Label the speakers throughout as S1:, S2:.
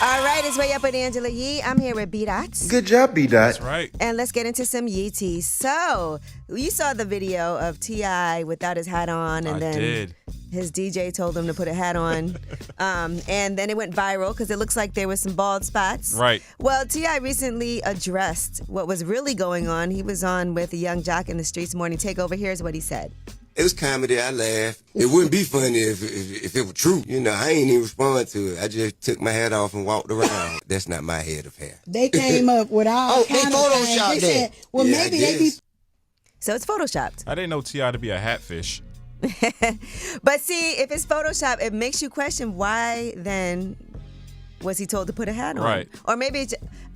S1: All right, it's Way Up with Angela Yee. I'm here with B-Dots.
S2: Good job, B-Dot.
S3: That's right.
S1: And let's get into some Yee tea. So, you saw the video of T.I. without his hat on, and
S3: I
S1: then
S3: did.
S1: his DJ told him to put a hat on. And then it went viral because it looks like there was some bald spots.
S3: Right.
S1: Well, T.I. recently addressed what was really going on. He was on with a young jock in the Streets Morning Takeover. Here's what he said.
S4: It was comedy. I laughed. It wouldn't be funny if it were true. You know, I ain't even respond to it. I just took my hat off and walked around. That's not my head of hair.
S5: They came up with all kind of things. They said, well,
S4: Yeah,
S5: maybe
S4: I
S5: they be.
S4: guess.
S1: So it's photoshopped.
S3: I didn't know T.I. to be a hatfish.
S1: But see, if it's Photoshop, it makes you question why then was he told to put a hat on?
S3: Right.
S1: Or maybe,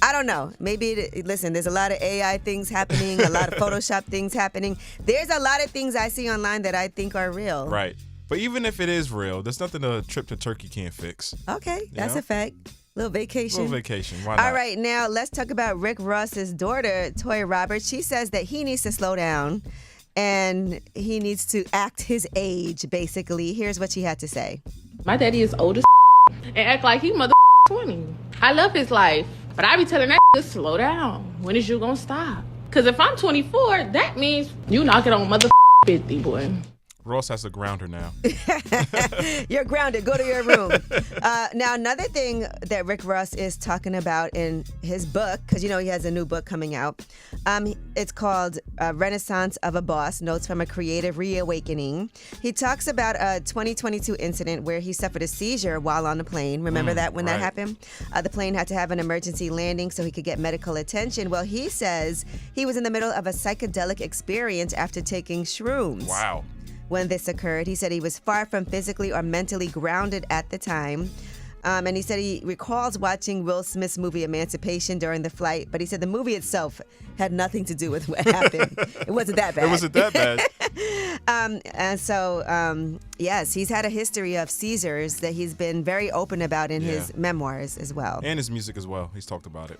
S1: I don't know. Maybe, listen, there's a lot of AI things happening, a lot of Photoshop things happening. There's a lot of things I see online that I think are real.
S3: Right. But even if it is real, there's nothing a trip to Turkey can't fix.
S1: Okay, that's
S3: know?
S1: a fact. Little vacation.
S3: Little vacation. Why not?
S1: All right, now let's talk about Rick Ross's daughter, Toya Roberts. She says that he needs to slow down and he needs to act his age, basically. Here's what she had to say.
S6: My daddy is old as and act like he mother 20. I love his life, but I be telling that to slow down. When is you gonna stop? Because if I'm 24, that means you knocking on mother 50, boy.
S3: Ross has to ground her now.
S1: You're grounded. Go to your room. Now, another thing that Rick Ross is talking about in his book, because you know he has a new book coming out. It's called Renaissance of a Boss, Notes from a Creative Reawakening. He talks about a 2022 incident where he suffered a seizure while on the plane. Remember that when that
S3: right.
S1: happened? The plane had to have an emergency landing so he could get medical attention. Well, he says he was in the middle of a psychedelic experience after taking shrooms.
S3: Wow.
S1: When this occurred, he said he was far from physically or mentally grounded at the time. And he said he recalls watching Will Smith's movie Emancipation during the flight, but he said the movie itself had nothing to do with what happened. It wasn't that bad.
S3: It wasn't that bad.
S1: And so, yes, he's had a history of seizures that he's been very open about in his memoirs as well.
S3: And his music as well. He's talked about it.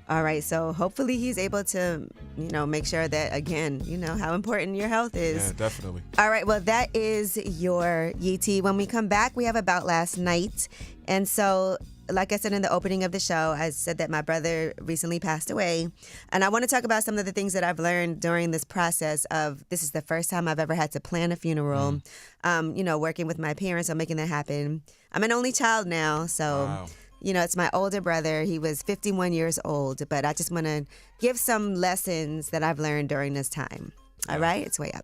S1: All right, so hopefully he's able to, make sure that, again, how important your health is.
S3: Yeah, definitely.
S1: All right, well, that is your Yee tea. When we come back, we have About Last Night. And so, like I said in the opening of the show, I said that my brother recently passed away. And I want to talk about some of the things that I've learned during this process of, this is the first time I've ever had to plan a funeral, working with my parents on making that happen. I'm an only child now, so...
S3: Wow.
S1: It's my older brother. He was 51 years old, but I just want to give some lessons that I've learned during this time. All right? It's Way Up.